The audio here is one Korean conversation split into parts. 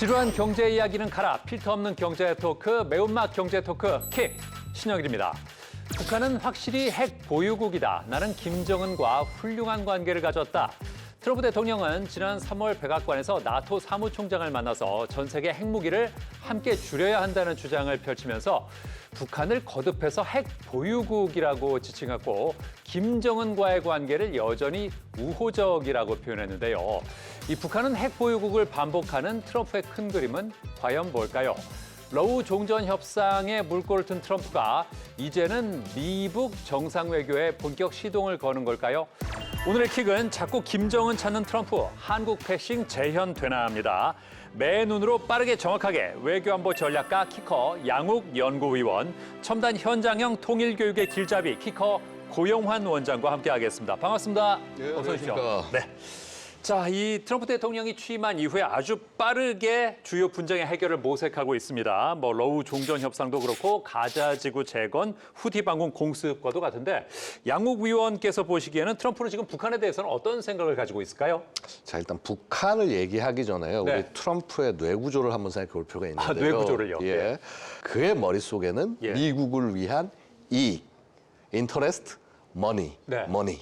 지루한 경제 이야기는 가라. 필터 없는 경제 토크, 매운맛 경제 토크 킥 신영일입니다. 북한은 확실히 핵 보유국이다. 나는 김정은과 훌륭한 관계를 가졌다. 트럼프 대통령은 지난 3월 백악관에서 나토 사무총장을 만나서 전 세계 핵무기를 함께 줄여야 한다는 주장을 펼치면서 북한을 거듭해서 핵 보유국이라고 지칭했고 김정은과의 관계를 여전히 우호적이라고 표현했는데요. 이 북한은 핵 보유국을 반복하는 트럼프의 큰 그림은 과연 뭘까요? 러우 종전 협상에 물꼬를 튼 트럼프가 이제는 미북 정상외교에 본격 시동을 거는 걸까요? 오늘의 킥은 자꾸 김정은 찾는 트럼프, 한국 패싱 재현되나합니다. 매 눈으로 빠르게 정확하게 외교안보 전략가 키커 양욱 연구위원, 첨단 현장형 통일교육의 길잡이 키커 고영환 원장과 함께하겠습니다. 반갑습니다. 네, 어서 오십시오. 안녕하십니까. 네. 자, 이 트럼프 대통령이 취임한 이후에 아주 빠르게 주요 분쟁의 해결을 모색하고 있습니다. 뭐 러우 종전 협상도 그렇고 가자 지구 재건, 후티 방공 공습과도 같은데 양욱 위원께서 보시기에는 트럼프는 지금 북한에 대해서는 어떤 생각을 가지고 있을까요? 자, 일단 북한을 얘기하기 전에요. 네. 우리 트럼프의 뇌구조를 한번 생각해 볼 필요가 있는데요. 뇌구조를요? 예. 네. 그의 머릿속에는 예. 미국을 위한 이익, interest, money, 네. money.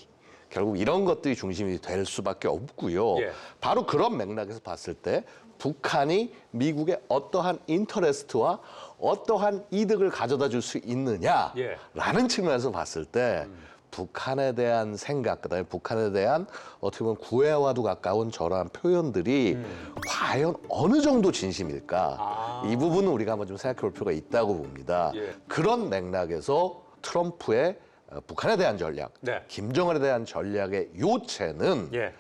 결국 이런 것들이 중심이 될 수밖에 없고요. 예. 바로 그런 맥락에서 봤을 때 북한이 미국의 어떠한 인터레스트와 어떠한 이득을 가져다 줄 수 있느냐라는 예. 측면에서 봤을 때 북한에 대한 생각, 그다음에 북한에 대한 어떻게 보면 구애와도 가까운 저러한 표현들이 과연 어느 정도 진심일까? 이 부분은 우리가 한번 좀 생각해 볼 필요가 있다고 봅니다. 예. 그런 맥락에서 트럼프의 북한에 대한 전략, 네. 김정은에 대한 전략의 요체는 예.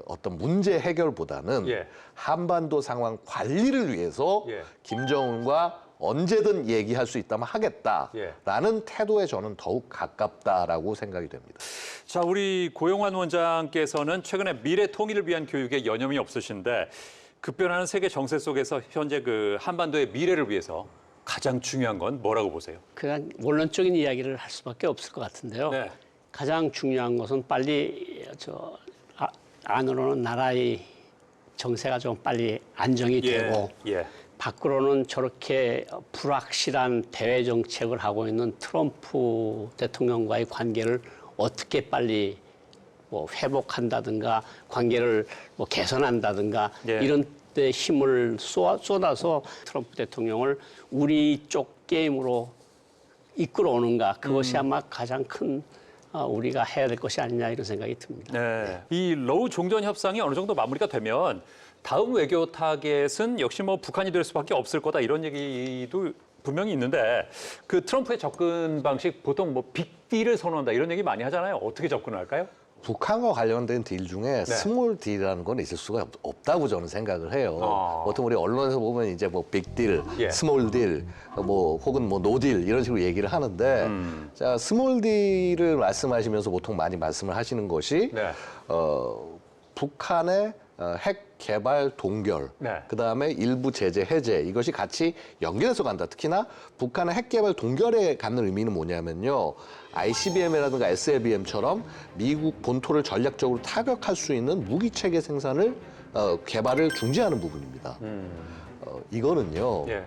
어떤 문제 해결보다는 예. 한반도 상황 관리를 위해서 예. 김정은과 언제든 얘기할 수 있다면 하겠다라는 예. 태도에 저는 더욱 가깝다라고 생각이 됩니다. 자, 우리 고영환 원장께서는 최근에 미래 통일을 위한 교육에 여념이 없으신데 급변하는 세계 정세 속에서 현재 그 한반도의 미래를 위해서 가장 중요한 건 뭐라고 보세요? 그냥 원론적인 이야기를 할 수밖에 없을 것 같은데요. 네. 가장 중요한 것은 빨리 안으로는 나라의 정세가 좀 빨리 안정이 되고 예. 밖으로는 저렇게 불확실한 대외 정책을 하고 있는 트럼프 대통령과의 관계를 어떻게 빨리 뭐 회복한다든가 관계를 뭐 개선한다든가 예. 이런 데 힘을 쏟아서 트럼프 대통령을 우리 쪽 게임으로 이끌어오는가 그것이 아마 가장 큰 우리가 해야 될 것이 아니냐 이런 생각이 듭니다. 네. 이 러우 종전 협상이 어느 정도 마무리가 되면 다음 외교 타겟은 역시 뭐 북한이 될 수밖에 없을 거다 이런 얘기도 분명히 있는데 그 트럼프의 접근 방식 보통 뭐 빅딜을 선호한다 이런 얘기 많이 하잖아요. 어떻게 접근을 할까요? 북한과 관련된 딜 중에 스몰 딜이라는 건 있을 수가 없다고 저는 생각을 해요. 보통 우리 언론에서 보면 이제 뭐 빅딜, 예. 스몰 딜, 뭐 혹은 뭐 노딜 이런 식으로 얘기를 하는데 자, 스몰 딜을 말씀하시면서 보통 많이 말씀을 하시는 것이 네. 북한의 핵 개발 동결, 네. 그다음에 일부 제재 해제 이것이 같이 연결해서 간다. 특히나 북한의 핵 개발 동결에 갖는 의미는 뭐냐면요. ICBM이라든가 SLBM처럼 미국 본토를 전략적으로 타격할 수 있는 무기 체계 생산을 개발을 중지하는 부분입니다. 이거는요. 예.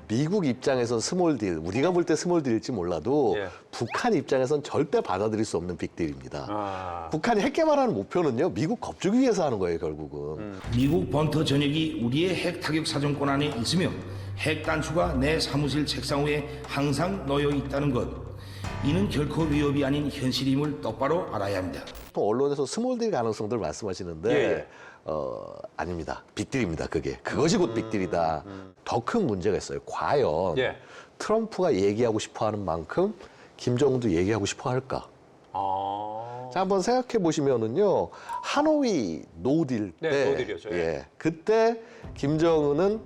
미국 입장에서 스몰 딜, 우리가 볼 때 스몰 딜일지 몰라도 예. 북한 입장에선 절대 받아들일 수 없는 빅딜입니다. 아. 북한이 핵 개발하는 목표는요, 미국 겁주기 위해서 하는 거예요, 결국은. 미국 본토 전역이 우리의 핵 타격 사정권 안에 있으며 핵 단추가 내 사무실 책상 위에 항상 놓여 있다는 것. 이는 결코 위협이 아닌 현실임을 똑바로 알아야 합니다. 또 언론에서 스몰 딜 가능성들 말씀하시는데 예. 아닙니다. 빅딜입니다, 그게. 그것이 곧 빅딜이다. 더 큰 문제가 있어요. 과연 예. 트럼프가 얘기하고 싶어하는 만큼 김정은도 얘기하고 싶어 할까? 자, 한번 생각해 보시면은요, 하노이 노딜 때, 네, 노딜이었죠. 예. 그때 김정은은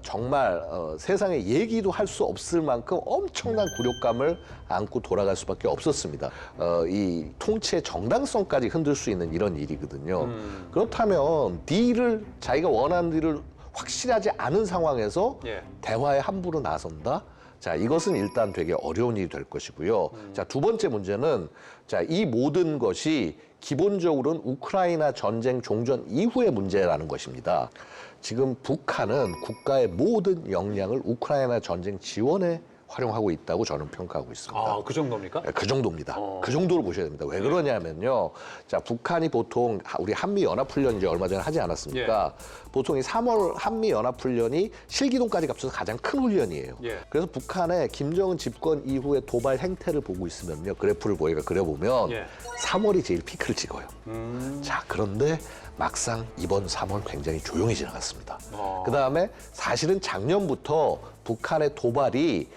정말 세상에 얘기도 할 수 없을 만큼 엄청난 굴욕감을 안고 돌아갈 수밖에 없었습니다. 이 통치의 정당성까지 흔들 수 있는 이런 일이거든요. 그렇다면 딜을 자기가 원하는 딜을 확실하지 않은 상황에서 예. 대화에 함부로 나선다? 자, 이것은 일단 되게 어려운 일이 될 것이고요. 자, 두 번째 문제는 자, 이 모든 것이 기본적으로는 우크라이나 전쟁 종전 이후의 문제라는 것입니다. 지금 북한은 국가의 모든 역량을 우크라이나 전쟁 지원에 활용하고 있다고 저는 평가하고 있습니다. 아, 그 정도입니까? 네, 그 정도입니다. 그 정도로 보셔야 됩니다. 왜 그러냐면요. 자, 북한이 보통 우리 한미연합훈련 이제 얼마 전에 하지 않았습니까? 보통 이 3월 한미연합훈련이 실기동까지 합쳐서 가장 큰 훈련이에요. 예. 그래서 북한의 김정은 집권 이후의 도발 행태를 보고 있으면요. 그래프를 저희가 그려보면 예. 3월이 제일 피크를 찍어요. 자, 그런데 막상 이번 3월 굉장히 조용히 지나갔습니다. 그다음에 사실은 작년부터 북한의 도발이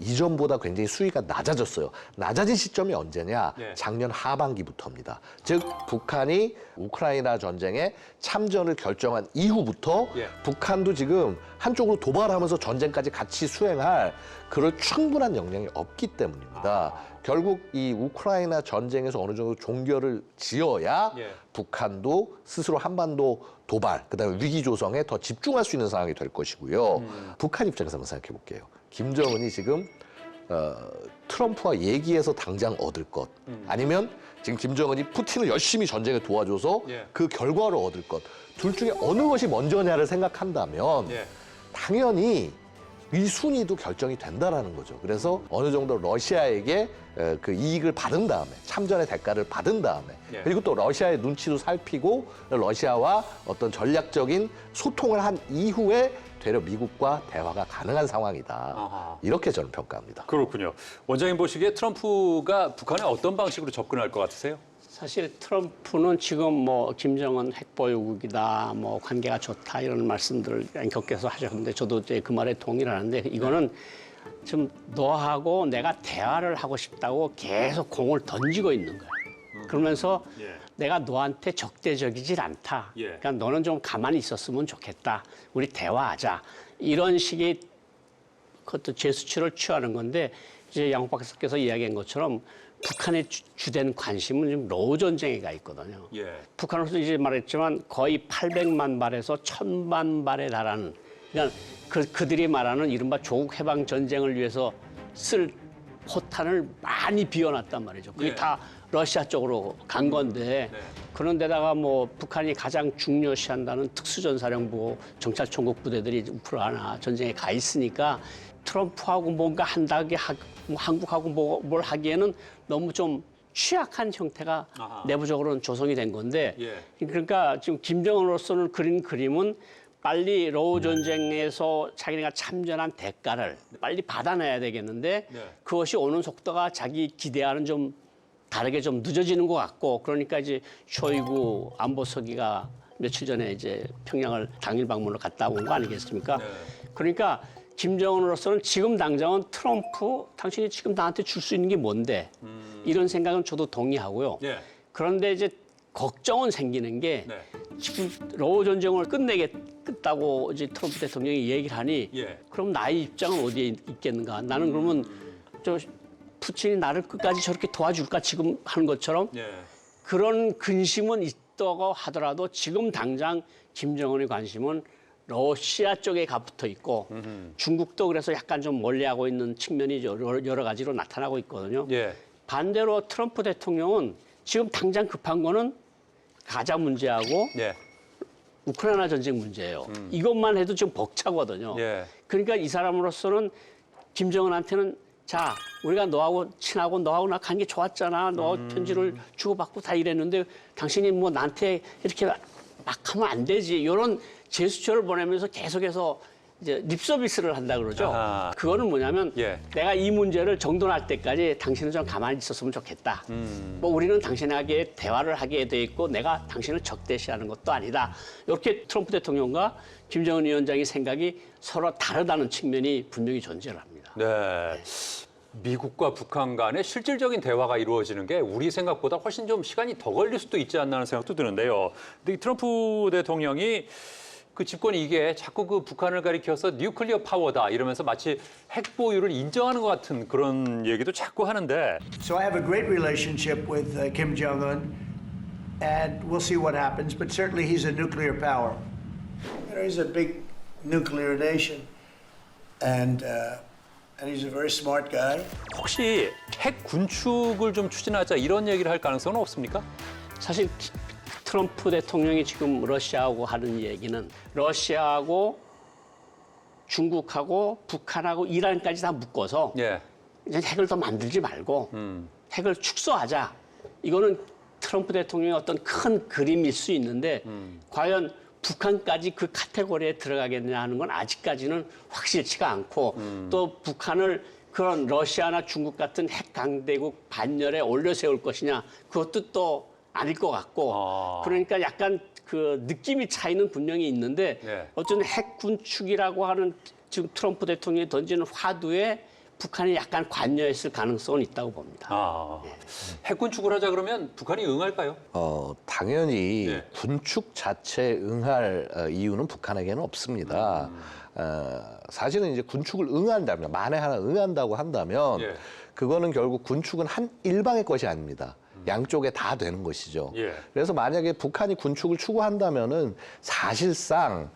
이전보다 굉장히 수위가 낮아졌어요. 낮아진 시점이 언제냐? 예. 작년 하반기부터입니다. 즉 북한이 우크라이나 전쟁에 참전을 결정한 이후부터 예. 북한도 지금 한쪽으로 도발하면서 전쟁까지 같이 수행할 그럴 충분한 역량이 없기 때문입니다. 결국 이 우크라이나 전쟁에서 어느 정도 종결을 지어야 예. 북한도 스스로 한반도 도발, 그다음에 위기 조성에 더 집중할 수 있는 상황이 될 것이고요. 북한 입장에서 한번 생각해 볼게요. 김정은이 지금 트럼프와 얘기해서 당장 얻을 것, 아니면 지금 김정은이 푸틴을 열심히 전쟁에 도와줘서 예. 그 결과를 얻을 것, 둘 중에 어느 것이 먼저냐를 생각한다면 예. 당연히 이 순위도 결정이 된다라는 거죠. 그래서 어느 정도 러시아에게 그 이익을 받은 다음에 참전의 대가를 받은 다음에 예. 그리고 또 러시아의 눈치도 살피고 러시아와 어떤 전략적인 소통을 한 이후에 되려 미국과 대화가 가능한 상황이다. 아하. 이렇게 저는 평가합니다. 그렇군요. 원장님 보시기에 트럼프가 북한에 어떤 방식으로 접근할 것 같으세요? 사실 트럼프는 지금 뭐 김정은 핵보유국이다, 뭐 관계가 좋다 이런 말씀들을 앵커께서 하셨는데 저도 이제 그 말에 동의를 하는데 이거는 좀 너하고 내가 대화를 하고 싶다고 계속 공을 던지고 있는 거예요. 그러면서 예. 내가 너한테 적대적이질 않다. 예. 그러니까 너는 좀 가만히 있었으면 좋겠다. 우리 대화하자. 이런 식의 그것도 제스처를 취하는 건데 이제 양 박사께서 이야기한 것처럼 북한의 주된 관심은 지금 러우 전쟁에 가 있거든요. 예. 북한으로서 이제 말했지만 거의 800만 발에서 1000만 발에 달하는 그러니까 그들이 말하는 이른바 조국 해방 전쟁을 위해서 쓸 포탄을 많이 비워놨단 말이죠. 그게 예. 다 러시아 쪽으로 간 건데 네. 그런데다가 뭐 북한이 가장 중요시한다는 특수전사령부 정찰총국 부대들이 우크라이나 전쟁에 가 있으니까 트럼프하고 뭔가 한다게 한국하고 뭘 하기에는 너무 좀 취약한 형태가 아하. 내부적으로는 조성이 된 건데 예. 그러니까 지금 김정은으로서는 그린 그림은 빨리 러우 전쟁에서 자기네가 참전한 대가를 빨리 받아내야 되겠는데 네. 그것이 오는 속도가 자기 기대와는 좀 다르게 좀 늦어지는 것 같고 그러니까 이제 쇼이구 안보서기가 며칠 전에 이제 평양을 당일 방문을 갔다 온 거 아니겠습니까? 네. 그러니까 김정은으로서는 지금 당장은 트럼프 당신이 지금 나한테 줄 수 있는 게 뭔데 이런 생각은 저도 동의하고요. 예. 그런데 이제 걱정은 생기는 게 네. 지금 러우 전쟁을 끝내겠다고 이제 트럼프 대통령이 얘기를 하니 예. 그럼 나의 입장은 어디에 있겠는가? 나는 그러면 저 푸틴이 나를 끝까지 저렇게 도와줄까 지금 하는 것처럼 예. 그런 근심은 있다고 하더라도 지금 당장 김정은의 관심은 러시아 쪽에 가붙어 있고 중국도 그래서 약간 좀 멀리하고 있는 측면이 여러 가지로 나타나고 있거든요. 예. 반대로 트럼프 대통령은 지금 당장 급한 거는 가자 문제하고 예. 우크라이나 전쟁 문제예요. 이것만 해도 좀 벅차거든요. 예. 그러니까 이 사람으로서는 김정은한테는 자, 우리가 너하고 친하고 너하고 나 관계 좋았잖아. 너 편지를 주고받고 다 이랬는데 당신이 뭐 나한테 이렇게 막 하면 안 되지. 이런 제스처를 보내면서 계속해서 이제 립 서비스를 한다 그러죠. 아하. 그거는 뭐냐면 예. 내가 이 문제를 정돈할 때까지 당신은 좀 가만히 있었으면 좋겠다. 뭐 우리는 당신에게 대화를 하게 돼 있고 내가 당신을 적대시하는 것도 아니다. 이렇게 트럼프 대통령과 김정은 위원장의 생각이 서로 다르다는 측면이 분명히 존재를 합니다. 네. 미국과 북한 간의 실질적인 대화가 이루어지는 게 우리 생각보다 훨씬 좀 시간이 더 걸릴 수도 있지 않나 하는 생각도 드는데요. 근데 이 트럼프 대통령이 그 집권이 이게 자꾸 그 북한을 가리켜서 뉴클리어 파워다 이러면서 마치 핵 보유를 인정하는 것 같은 그런 얘기도 자꾸 하는데 So I have a great relationship with Kim Jong-un, and we'll see what happens. But certainly he's a nuclear power. You know, he's a big nuclear nation, and he's a very smart guy. 혹시 핵 군축을 좀 추진하자 이런 얘기를 할 가능성은 없습니까? 사실 트럼프 대통령이 지금 러시아하고 하는 얘기는 러시아하고 중국하고 북한하고 이란까지 다 묶어서 예. 이제 핵을 더 만들지 말고 핵을 축소하자. 이거는 트럼프 대통령의 어떤 큰 그림일 수 있는데 과연 북한까지 그 카테고리에 들어가겠냐 하는 건 아직까지는 확실치가 않고 또 북한을 그런 러시아나 중국 같은 핵 강대국 반열에 올려 세울 것이냐 그것도 또 아닐 것 같고 그러니까 약간 그 느낌이 차이는 분명히 있는데 네. 어쨌든 핵 군축이라고 하는 지금 트럼프 대통령이 던지는 화두에 북한이 약간 관여했을 가능성은 있다고 봅니다. 핵군축을 하자 그러면 북한이 응할까요? 당연히 네. 군축 자체에 응할 이유는 북한에게는 없습니다. 사실은 이제 군축을 응한다면, 만에 하나 응한다고 한다면, 예. 그거는 결국 군축은 한 일방의 것이 아닙니다. 양쪽에 다 되는 것이죠. 예. 그래서 만약에 북한이 군축을 추구한다면은 사실상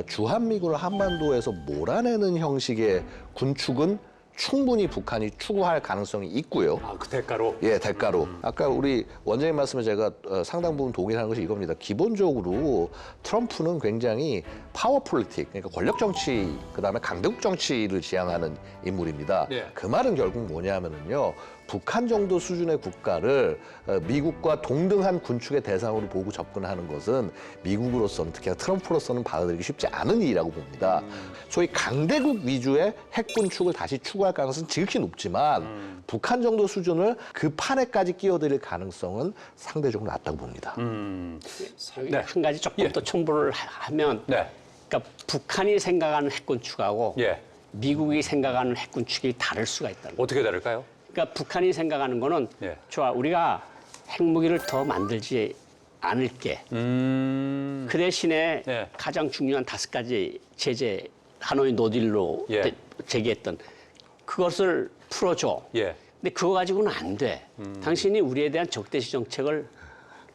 주한미군을 한반도에서 몰아내는 형식의 군축은 충분히 북한이 추구할 가능성이 있고요. 그 대가로? 예, 대가로. 아까 우리 원장님 말씀에 제가 상당 부분 동의하는 것이 이겁니다. 기본적으로 트럼프는 굉장히 파워 폴리틱, 그러니까 권력 정치, 그다음에 강대국 정치를 지향하는 인물입니다. 네. 그 말은 결국 뭐냐면은요. 북한 정도 수준의 국가를 미국과 동등한 군축의 대상으로 보고 접근하는 것은 미국으로서는 특히나 트럼프로서는 받아들이기 쉽지 않은 일이라고 봅니다. 소위 강대국 위주의 핵 군축을 다시 추구할 가능성은 지극히 높지만 북한 정도 수준을 그 판에까지 끼어들일 가능성은 상대적으로 낮다고 봅니다. 여기 네. 한 가지 조금 예. 더 첨부를 하면 네. 그러니까 북한이 생각하는 핵군축하고 예. 미국이 생각하는 핵군축이 다를 수가 있다는 거예요. 어떻게 다를까요? 그러니까 북한이 생각하는 거는 예. 좋아 우리가 핵무기를 더 만들지 않을게. 그 대신에 예. 가장 중요한 5가지 제재 하노이 노딜로 예. 제기했던 그것을 풀어줘. 예. 근데 그거 가지고는 안 돼. 당신이 우리에 대한 적대시 정책을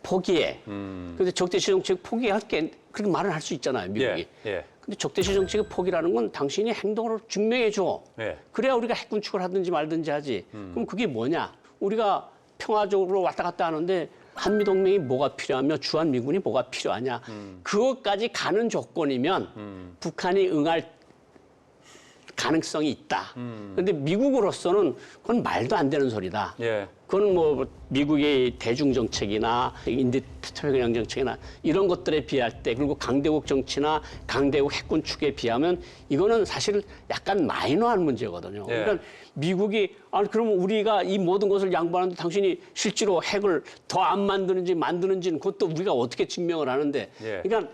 포기해. 근데 적대시 정책 포기할게 그렇게 말을 할 수 있잖아요, 미국이. 예. 예. 근데 적대시 정책의 포기라는 건 당신이 행동으로 증명해 줘. 예. 그래야 우리가 핵군축을 하든지 말든지 하지. 그럼 그게 뭐냐? 우리가 평화적으로 왔다 갔다 하는데 한미동맹이 뭐가 필요하며 주한미군이 뭐가 필요하냐. 그것까지 가는 조건이면 북한이 응할 가능성이 있다. 그런데 미국으로서는 그건 말도 안 되는 소리다. 예. 그건 뭐 미국의 대중 정책이나 인도태평양 정책이나 이런 것들에 비할 때 그리고 강대국 정치나 강대국 핵군축에 비하면 이거는 사실 약간 마이너한 문제거든요. 예. 그러니까 미국이 그러면 우리가 이 모든 것을 양보하는데 당신이 실제로 핵을 더 안 만드는지는 그것도 우리가 어떻게 증명을 하는데 예. 그러니까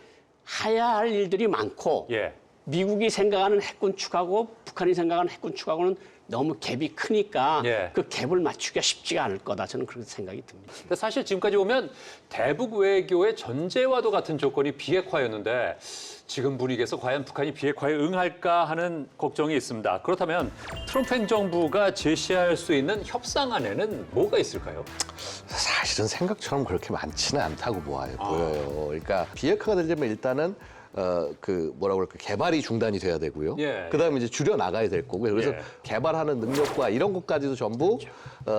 해야 할 일들이 많고 예. 미국이 생각하는 핵군축하고 북한이 생각하는 핵군축하고는 너무 갭이 크니까 예. 그 갭을 맞추기가 쉽지가 않을 거다. 저는 그렇게 생각이 듭니다. 근데 사실 지금까지 보면 대북 외교의 전제와도 같은 조건이 비핵화였는데 지금 분위기에서 과연 북한이 비핵화에 응할까 하는 걱정이 있습니다. 그렇다면 트럼프 행정부가 제시할 수 있는 협상안에는 뭐가 있을까요? 사실은 생각처럼 그렇게 많지는 않다고 보여요. 그러니까 비핵화가 되려면 일단은 뭐라고 그럴까 개발이 중단이 돼야 되고요. 예. 그다음에 이제 줄여 나가야 될 거고요. 그래서 예. 개발하는 능력과 이런 것까지도 전부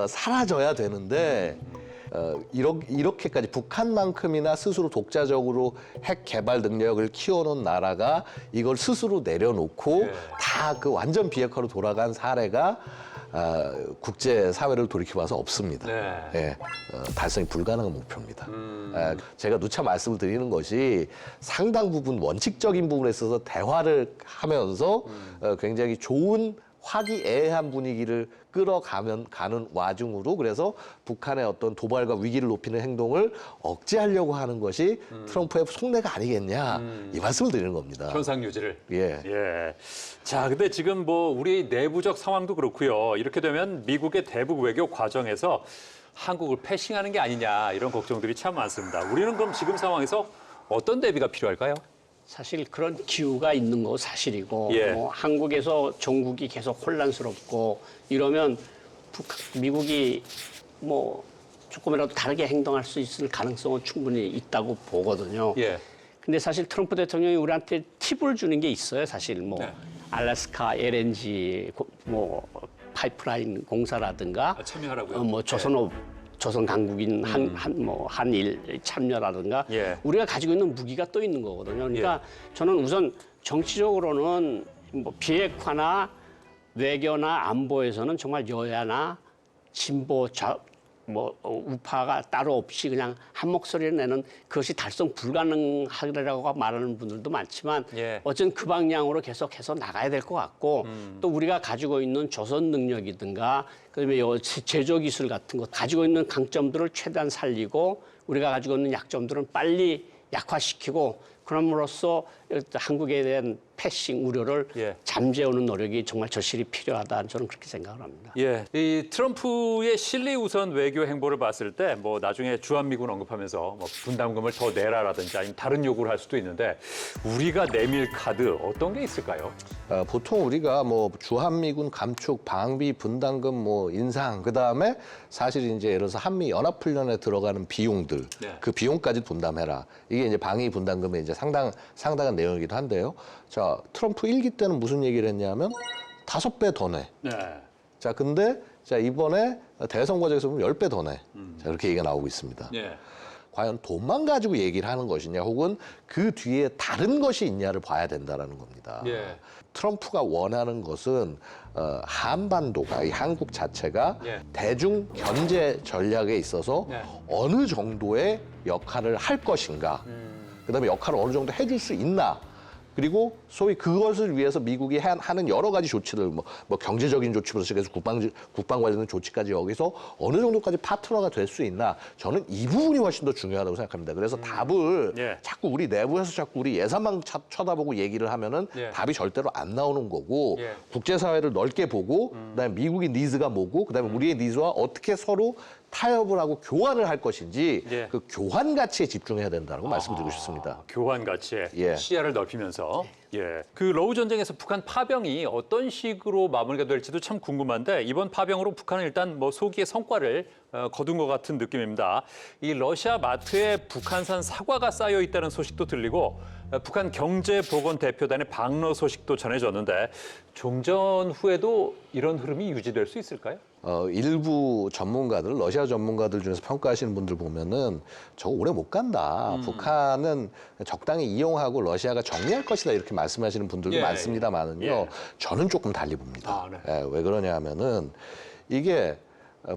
사라져야 되는데 이렇게까지 북한만큼이나 스스로 독자적으로 핵 개발 능력을 키워놓은 나라가 이걸 스스로 내려놓고 예. 다 그 완전 비핵화로 돌아간 사례가 국제 사회를 돌이켜봐서 없습니다. 네. 예, 달성이 불가능한 목표입니다. 제가 누차 말씀을 드리는 것이 상당 부분 원칙적인 부분에 있어서 대화를 하면서 굉장히 좋은 화기애애한 분위기를 끌어가는 와중으로 그래서 북한의 어떤 도발과 위기를 높이는 행동을 억제하려고 하는 것이 트럼프의 속내가 아니겠냐 이 말씀을 드리는 겁니다. 현상 유지를. 예. 예. 자, 근데 지금 뭐 우리 내부적 상황도 그렇고요. 이렇게 되면 미국의 대북 외교 과정에서 한국을 패싱하는 게 아니냐 이런 걱정들이 참 많습니다. 우리는 그럼 지금 상황에서 어떤 대비가 필요할까요? 사실 그런 기후가 있는 거 사실이고 예. 한국에서 종국이 계속 혼란스럽고 이러면 미국이 뭐 조금이라도 다르게 행동할 수 있을 가능성은 충분히 있다고 보거든요. 예. 근데 사실 트럼프 대통령이 우리한테 팁을 주는 게 있어요. 사실 뭐 네. 알래스카 LNG 뭐 파이프라인 공사라든가 참여하라고요? 뭐 조선업 조선 강국인 한일 참여라든가 예. 우리가 가지고 있는 무기가 또 있는 거거든요. 그러니까 저는 우선 정치적으로는 뭐 비핵화나 외교나 안보에서는 정말 여야나 진보 우파가 따로 없이 그냥 한 목소리를 내는 그것이 달성 불가능하리라고 말하는 분들도 많지만 예. 어쨌든 그 방향으로 계속해서 나가야 될 것 같고 또 우리가 가지고 있는 조선 능력이든가 그다음에 제조 기술 같은 것 가지고 있는 강점들을 최대한 살리고 우리가 가지고 있는 약점들은 빨리 약화시키고 그럼으로써 한국에 대한 패싱 우려를 예. 잠재우는 노력이 정말 절실히 필요하다 저는 그렇게 생각을 합니다. 예, 이 트럼프의 실리 우선 외교 행보를 봤을 때 뭐 나중에 주한미군 언급하면서 뭐 분담금을 더 내라라든지 아니면 다른 요구를 할 수도 있는데 우리가 내밀 카드 어떤 게 있을까요? 보통 우리가 뭐 주한미군 감축, 방비, 분담금, 뭐 인상, 그 다음에 사실 이제 예를 들어서 한미 연합훈련에 들어가는 비용들, 네. 그 비용까지 분담해라. 이게 이제 방위 분담금의 이제 상당한 내용이기도 한데요. 자, 트럼프 1기 때는 무슨 얘기를 했냐면 5배 더 내. 네. 자, 근데 자 이번에 대선 과정에서 보면 10배 더 내. 자, 이렇게 얘기가 나오고 있습니다. 예. 과연 돈만 가지고 얘기를 하는 것이냐 혹은 그 뒤에 다른 것이 있냐를 봐야 된다라는 겁니다. 예. 트럼프가 원하는 것은 한반도가 이 한국 자체가 예. 대중 견제 전략에 있어서 예. 어느 정도의 역할을 할 것인가, 그다음에 역할을 어느 정도 해줄 수 있나. 그리고 소위 그것을 위해서 미국이 하는 여러 가지 조치들, 뭐 경제적인 조치부터 시작해서 국방 관련된 조치까지 여기서 어느 정도까지 파트너가 될 수 있나. 저는 이 부분이 훨씬 더 중요하다고 생각합니다. 그래서 답을 예. 자꾸 우리 내부에서 자꾸 우리 예산만 쳐다보고 얘기를 하면은 예. 답이 절대로 안 나오는 거고 예. 국제사회를 넓게 보고 그다음에 미국의 니즈가 뭐고 그다음에 우리의 니즈와 어떻게 서로 타협을 하고 교환을 할 것인지 예. 그 교환 가치에 집중해야 된다고 말씀드리고 싶습니다. 교환 가치에 예. 시야를 넓히면서 예. 그 러우 전쟁에서 북한 파병이 어떤 식으로 마무리가 될지도 참 궁금한데 이번 파병으로 북한은 일단 뭐 소기의 성과를 거둔 것 같은 느낌입니다. 이 러시아 마트에 북한산 사과가 쌓여 있다는 소식도 들리고 북한 경제보건 대표단의 방러 소식도 전해졌는데 종전 후에도 이런 흐름이 유지될 수 있을까요? 일부 전문가들, 러시아 전문가들 중에서 평가하시는 분들 보면은 저거 오래 못 간다. 북한은 적당히 이용하고 러시아가 정리할 것이다 이렇게 말씀하시는 분들도 예, 많습니다만은요. 예. 저는 조금 달리 봅니다. 아, 네. 예, 왜 그러냐 하면은 이게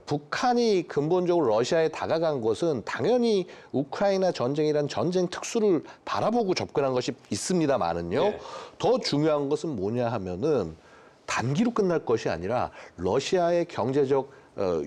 북한이 근본적으로 러시아에 다가간 것은 당연히 우크라이나 전쟁이란 전쟁 특수를 바라보고 접근한 것이 있습니다만은요. 예. 더 중요한 것은 뭐냐 하면은 단기로 끝날 것이 아니라 러시아의 경제적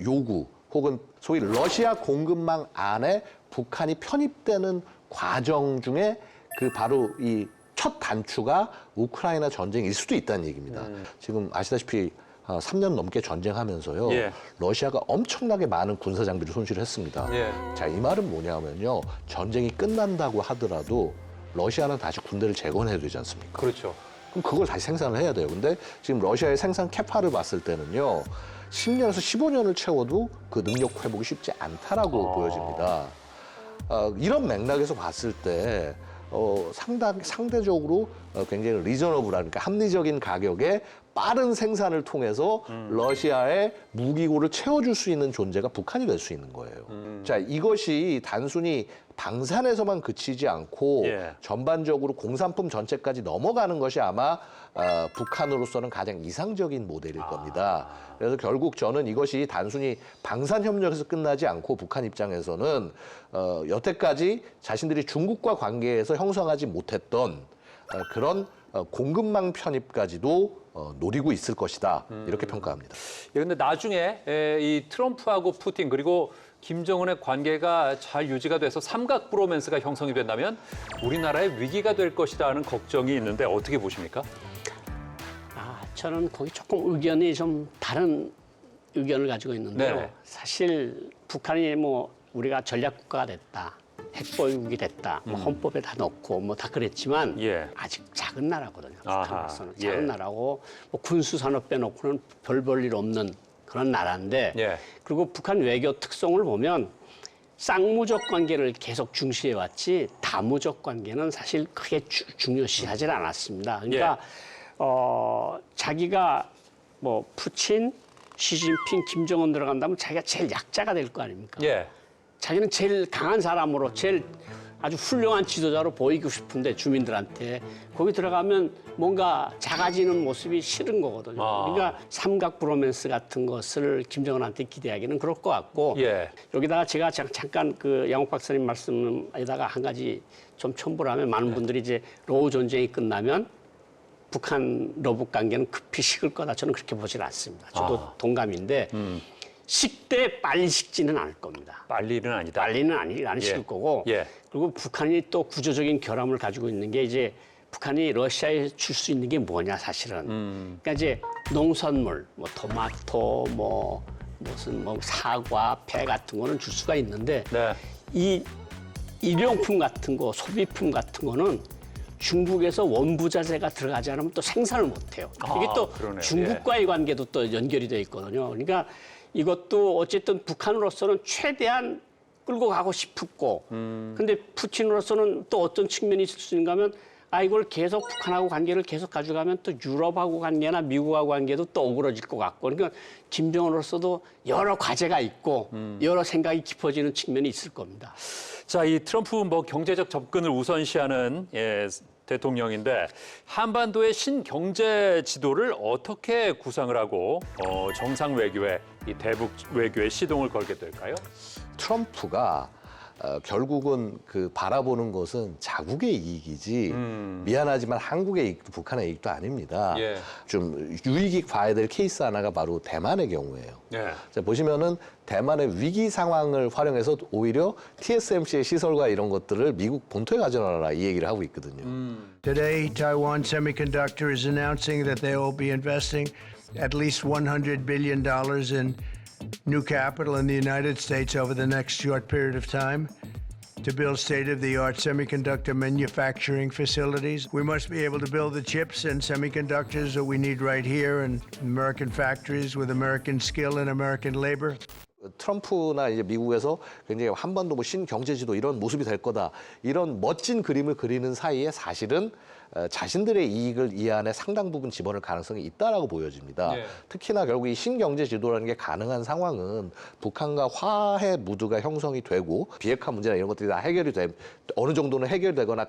요구 혹은 소위 러시아 공급망 안에 북한이 편입되는 과정 중에 그 바로 이 첫 단추가 우크라이나 전쟁일 수도 있다는 얘기입니다. 지금 아시다시피 3년 넘게 전쟁하면서요. 예. 러시아가 엄청나게 많은 군사 장비를 손실했습니다. 예. 자, 이 말은 뭐냐면요. 전쟁이 끝난다고 하더라도 러시아는 다시 군대를 재건해야 되지 않습니까? 그렇죠. 그럼 그걸 다시 생산을 해야 돼요. 근데 지금 러시아의 생산 캐파를 봤을 때는요. 10년에서 15년을 채워도 그 능력 회복이 쉽지 않다라고 보여집니다. 이런 맥락에서 봤을 때 상대적으로 굉장히 리저너블한, 그러니까 합리적인 가격에 빠른 생산을 통해서 러시아의 무기고를 채워줄 수 있는 존재가 북한이 될 수 있는 거예요. 자, 이것이 단순히 방산에서만 그치지 않고 예. 전반적으로 공산품 전체까지 넘어가는 것이 아마 북한으로서는 가장 이상적인 모델일 겁니다. 그래서 결국 저는 이것이 단순히 방산협력에서 끝나지 않고 북한 입장에서는 여태까지 자신들이 중국과 관계에서 형성하지 못했던 그런 공급망 편입까지도 노리고 있을 것이다. 이렇게 평가합니다. 예, 근데 나중에 이 트럼프하고 푸틴 그리고 김정은의 관계가 잘 유지가 돼서 삼각 브로맨스가 형성이 된다면 우리나라의 위기가 될 것이라는 걱정이 있는데 어떻게 보십니까? 저는 거기 조금 의견이 좀 다른 의견을 가지고 있는데요. 네네. 사실 북한이 뭐 우리가 전략국가가 됐다, 핵보유국이 됐다, 뭐 헌법에 다 넣고 뭐 다 그랬지만 예. 아직 작은 나라거든요. 아하, 북한으로서는 예. 작은 나라고 뭐 군수산업 빼놓고는 별 볼 일 없는 그런 나라인데 예. 그리고 북한 외교 특성을 보면 쌍무적 관계를 계속 중시해왔지 다무적 관계는 사실 크게 중요시하지 않았습니다. 그러니까 자기가 뭐 푸친, 시진핑, 김정은 들어간다면 자기가 제일 약자가 될 거 아닙니까? 예. 자기는 제일 강한 사람으로 제일 아주 훌륭한 지도자로 보이고 싶은데 주민들한테 거기 들어가면 뭔가 작아지는 모습이 싫은 거거든요. 아. 그러니까 삼각 브로맨스 같은 것을 김정은한테 기대하기는 그럴 것 같고 예. 여기다가 제가 잠깐 그 양옥 박사님 말씀에다가 한 가지 좀 첨부를 하면 많은 분들이 이제 로우 전쟁이 끝나면 북한 러북 관계는 급히 식을 거다. 저는 그렇게 보질 않습니다. 저도 동감인데 식대 빨리 식지는 않을 겁니다. 빨리는 아니다. 빨리는 안 식을 거고 예. 그리고 북한이 또 구조적인 결함을 가지고 있는 게 이제 북한이 러시아에 줄 수 있는 게 뭐냐 사실은 그러니까 이제 농산물 뭐 토마토 뭐 무슨 뭐 사과 배 같은 거는 줄 수가 있는데 네. 이 일용품 같은 거 소비품 같은 거는 중국에서 원부자재가 들어가지 않으면 또 생산을 못 해요. 이게 또 그러네요. 중국과의 관계도 또 연결이 돼 있거든요. 그러니까 이것도 어쨌든 북한으로서는 최대한 끌고 가고 싶었고 근데 푸틴으로서는 또 어떤 측면이 있을 수 있는가 하면 이걸 계속 북한하고 관계를 계속 가져가면 또 유럽하고 관계나 미국하고 관계도 또 오그러질 것 같고 그러니까 김정은으로서도 여러 과제가 있고 여러 생각이 깊어지는 측면이 있을 겁니다. 자, 이 트럼프 뭐 경제적 접근을 우선시하는 대통령인데 한반도의 신경제 지도를 어떻게 구상을 하고 정상 외교에 이 대북 외교에 시동을 걸게 될까요? 트럼프가 결국은 그 바라보는 것은 자국의 이익이지 미안하지만 한국의 이익도 북한의 이익도 아닙니다. 예. 좀 유익이 봐야 될 케이스 하나가 바로 대만의 경우예요. 예. 자, 보시면은 대만의 위기 상황을 활용해서 오히려 TSMC의 시설과 이런 것들을 미국 본토에 가져놔라 이 얘기를 하고 있거든요. Today, Taiwan Semiconductor is announcing that they will be investing at least $100 billion in new capital in the United States over the next short period of time to build state-of-the-art semiconductor manufacturing facilities. We must be able to build the chips and semiconductors that we need right here in American factories with American skill and American labor. 트럼프나 이제 미국에서 굉장히 한반도 뭐 신경제지도 이런 모습이 될 거다 이런 멋진 그림을 그리는 사이에 사실은 자신들의 이익을 이 안에 상당 부분 집어넣을 가능성이 있다라고 보여집니다. 예. 특히나 결국 이 신경제지도라는 게 가능한 상황은 북한과 화해 무드가 형성이 되고 비핵화 문제나 이런 것들이 다 해결이 돼 어느 정도는 해결되거나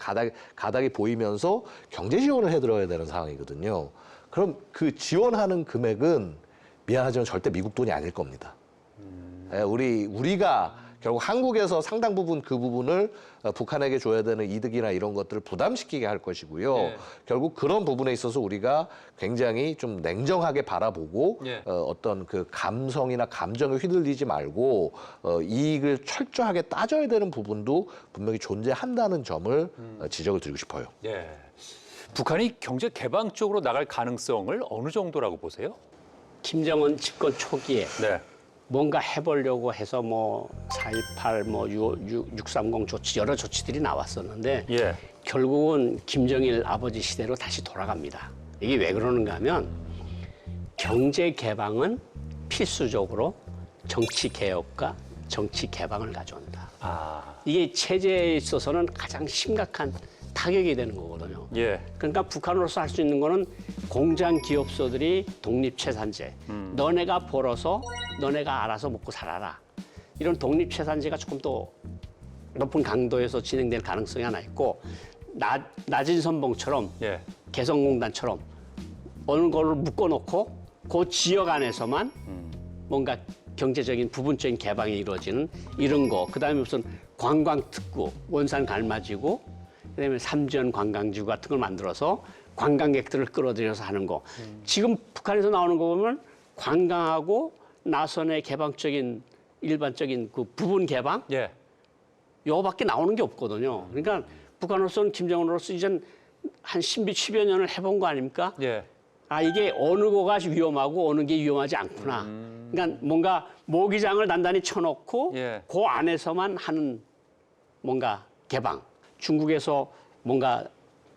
가닥이 보이면서 경제 지원을 해들어야 되는 상황이거든요. 그럼 그 지원하는 금액은 미안하지만 절대 미국 돈이 아닐 겁니다. 우리가 결국 한국에서 상당 부분 그 부분을 북한에게 줘야 되는 이득이나 이런 것들을 부담시키게 할 것이고요. 예. 결국 그런 부분에 있어서 우리가 굉장히 좀 냉정하게 바라보고 예. 어떤 그 감성이나 감정에 휘둘리지 말고 이익을 철저하게 따져야 되는 부분도 분명히 존재한다는 점을 지적을 드리고 싶어요. 예. 북한이 경제 개방 쪽으로 나갈 가능성을 어느 정도라고 보세요? 김정은 집권 초기에 네. 뭔가 해보려고 해서 뭐 4.28, 뭐 630 조치 여러 조치들이 나왔었는데 예. 결국은 김정일 아버지 시대로 다시 돌아갑니다. 이게 왜 그러는가 하면 경제 개방은 필수적으로 정치 개혁과 정치 개방을 가져온다. 이게 체제에 있어서는 가장 심각한 타격이 되는 거거든요. 예. 그러니까 북한으로서 할 수 있는 거는 공장 기업소들이 독립채산제. 너네가 벌어서 너네가 알아서 먹고 살아라. 이런 독립채산제가 조금 더 높은 강도에서 진행될 가능성이 하나 있고 낮은 선봉처럼 예. 개성공단처럼 어느 걸로 묶어놓고 그 지역 안에서만 뭔가 경제적인 부분적인 개방이 이루어지는 이런 거. 그다음에 무슨 관광특구, 원산 갈마지구 그다음에 삼전 관광지구 같은 걸 만들어서 관광객들을 끌어들여서 하는 거. 지금 북한에서 나오는 거 보면 관광하고 나선의 개방적인 일반적인 그 부분 개방 예. 요거밖에 나오는 게 없거든요. 그러니까 북한으로서는 김정은으로서 이젠 한 10여 년을 해본 거 아닙니까? 예. 이게 어느 거가 위험하고 어느 게 위험하지 않구나. 그러니까 뭔가 모기장을 단단히 쳐놓고 예. 그 안에서만 하는 뭔가 개방. 중국에서 뭔가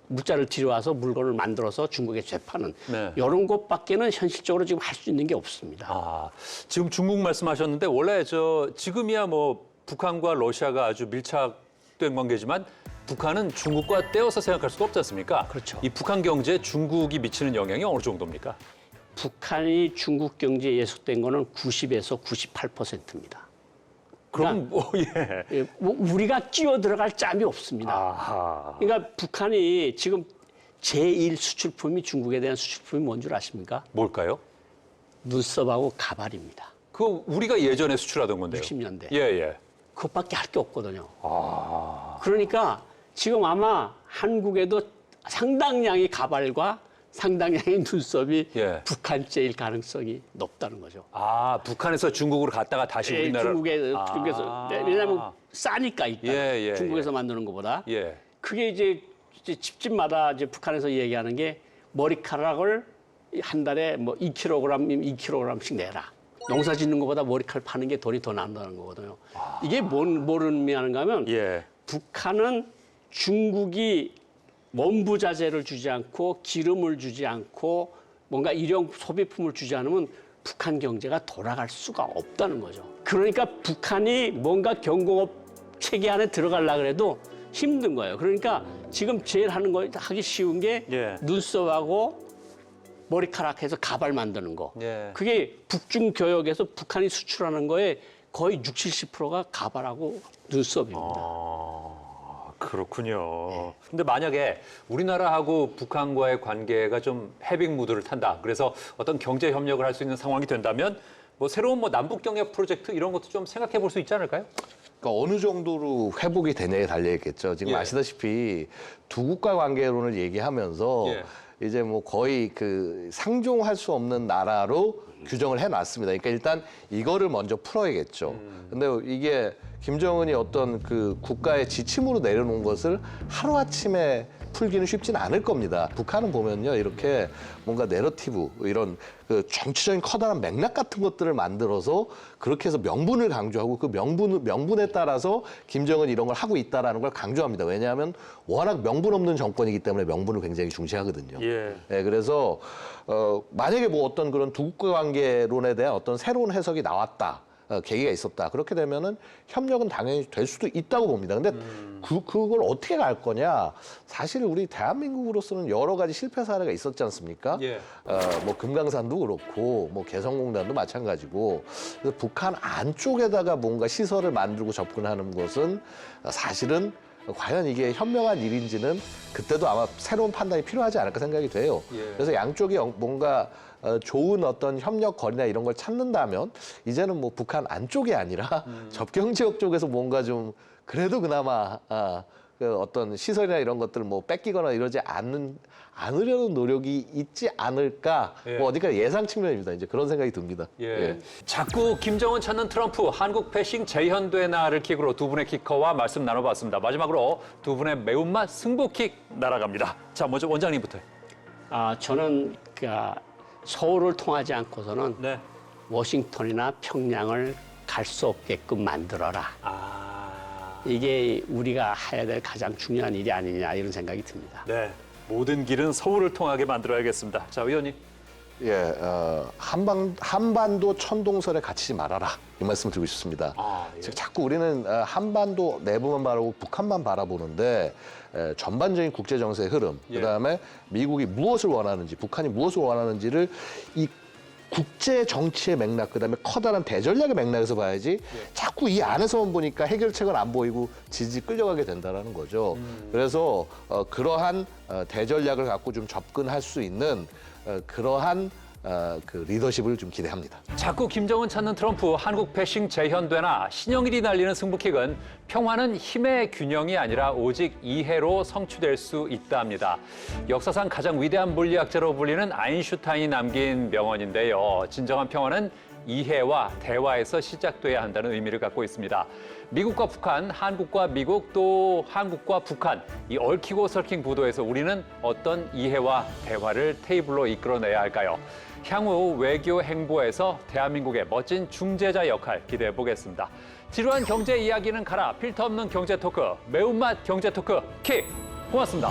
물자를 들여와서 물건을 만들어서 중국에 재파는 네. 이런 것밖에는 현실적으로 지금 할 수 있는 게 없습니다. 지금 중국 말씀하셨는데 원래 지금이야 뭐 북한과 러시아가 아주 밀착된 관계지만 북한은 중국과 떼어서 생각할 수가 없지 않습니까? 그렇죠. 이 북한 경제에 중국이 미치는 영향이 어느 정도입니까? 북한이 중국 경제에 예속된 거는 90에서 98%입니다. 그럼 뭐 예. 뭐 우리가 끼어 들어갈 짬이 없습니다. 아하. 그러니까 북한이 지금 제1 수출품이 중국에 대한 수출품이 뭔 줄 아십니까? 뭘까요? 눈썹하고 가발입니다. 그 우리가 예전에 수출하던 건데요. 60년대. 예, 예. 그것밖에 할 게 없거든요. 아. 그러니까 지금 아마 한국에도 상당량의 가발과 상당량의 눈썹이 예. 북한제일 가능성이 높다는 거죠. 아, 북한에서 중국으로 갔다가 다시 예, 우리나라 중국에서 왜냐하면 싸니까 일단 예, 예, 중국에서 만드는 것보다 예. 그게 이제 집집마다 이제 북한에서 얘기하는 게 머리카락을 한 달에 뭐 2kg, 2kg씩 내라. 농사 짓는 것보다 머리카락 파는 게 돈이 더 난다는 거거든요. 이게 뭘 의미하는가 하면 예. 북한은 중국이 원부자재를 주지 않고 기름을 주지 않고 뭔가 일용 소비품을 주지 않으면 북한 경제가 돌아갈 수가 없다는 거죠. 그러니까 북한이 뭔가 경공업 체계 안에 들어가려고 해도 힘든 거예요. 그러니까 지금 제일 하기 쉬운 게 예. 눈썹하고 머리카락 해서 가발 만드는 거. 예. 그게 북중 교역에서 북한이 수출하는 거에 거의 60~70%가 가발하고 눈썹입니다. 그렇군요. 근데 만약에 우리나라하고 북한과의 관계가 좀 해빙 무드를 탄다. 그래서 어떤 경제 협력을 할 수 있는 상황이 된다면 뭐 새로운 뭐 남북 경협 프로젝트 이런 것도 좀 생각해 볼 수 있지 않을까요? 그러니까 어느 정도로 회복이 되냐에 달려 있겠죠. 지금 예. 아시다시피 두 국가 관계론을 얘기하면서 예. 이제 뭐 거의 그 상종할 수 없는 나라로 규정을 해놨습니다. 그러니까 일단 이거를 먼저 풀어야겠죠. 근데 이게 김정은이 어떤 그 국가의 지침으로 내려놓은 것을 하루아침에 풀기는 쉽지는 않을 겁니다. 북한은 보면요, 이렇게 뭔가 내러티브, 이런 그 정치적인 커다란 맥락 같은 것들을 만들어서 그렇게 해서 명분을 강조하고 그 명분에 따라서 김정은이 이런 걸 하고 있다라는 걸 강조합니다. 왜냐하면 워낙 명분 없는 정권이기 때문에 명분을 굉장히 중시하거든요. 예. 네, 그래서 만약에 뭐 어떤 그런 두 국가 관계론에 대한 어떤 새로운 해석이 나왔다. 계기가 있었다. 그렇게 되면은 협력은 당연히 될 수도 있다고 봅니다. 근데 그걸 어떻게 갈 거냐? 사실 우리 대한민국으로서는 여러 가지 실패 사례가 있었지 않습니까? 예. 뭐 금강산도 그렇고 뭐 개성공단도 마찬가지고 그래서 북한 안쪽에다가 뭔가 시설을 만들고 접근하는 것은 사실은 과연 이게 현명한 일인지는 그때도 아마 새로운 판단이 필요하지 않을까 생각이 돼요. 예. 그래서 양쪽이 뭔가 좋은 어떤 협력 거리나 이런 걸 찾는다면 이제는 뭐 북한 안쪽이 아니라 접경 지역 쪽에서 뭔가 좀 그래도 그나마 그 어떤 시설이나 이런 것들을 뭐 뺏기거나 이러지 않으려는 노력이 있지 않을까. 예. 뭐 어디까 예상 측면입니다. 이제 그런 생각이 듭니다. 예. 자꾸 김정은 찾는 트럼프, 한국 패싱 재현되나를 킥으로 두 분의 키커와 말씀 나눠봤습니다. 마지막으로 두 분의 매운맛 승부킥 날아갑니다. 자, 먼저 원장님부터. 저는 서울을 통하지 않고서는 네. 워싱턴이나 평양을 갈 수 없게끔 만들어라. 아, 이게 우리가 해야 될 가장 중요한 일이 아니냐 이런 생각이 듭니다. 네. 모든 길은 서울을 통하게 만들어야겠습니다. 자, 의원님. 예, 한반도 천동설에 갇히지 말아라. 이 말씀 드리고 싶습니다. 예. 즉, 자꾸 우리는 한반도 내부만 바라보고 북한만 바라보는데 전반적인 국제 정세의 흐름, 예. 그다음에 미국이 무엇을 원하는지, 북한이 무엇을 원하는지를 이 국제 정치의 맥락, 그다음에 커다란 대전략의 맥락에서 봐야지 자꾸 이 안에서만 보니까 해결책은 안 보이고 질질 끌려가게 된다라는 거죠. 그래서 그러한 대전략을 갖고 좀 접근할 수 있는 그러한 그 리더십을 좀 기대합니다. 자꾸 김정은 찾는 트럼프, 한국 패싱 재현되나 신영일이 날리는 승부킥은 평화는 힘의 균형이 아니라 오직 이해로 성취될 수 있다 합니다. 역사상 가장 위대한 물리학자로 불리는 아인슈타인이 남긴 명언인데요. 진정한 평화는 이해와 대화에서 시작돼야 한다는 의미를 갖고 있습니다. 미국과 북한, 한국과 미국, 또 한국과 북한, 이 얽히고 설킨 구도에서 우리는 어떤 이해와 대화를 테이블로 이끌어내야 할까요? 향후 외교 행보에서 대한민국의 멋진 중재자 역할 기대해 보겠습니다. 지루한 경제 이야기는 가라, 필터 없는 경제 토크, 매운맛 경제 토크 킥! 고맙습니다.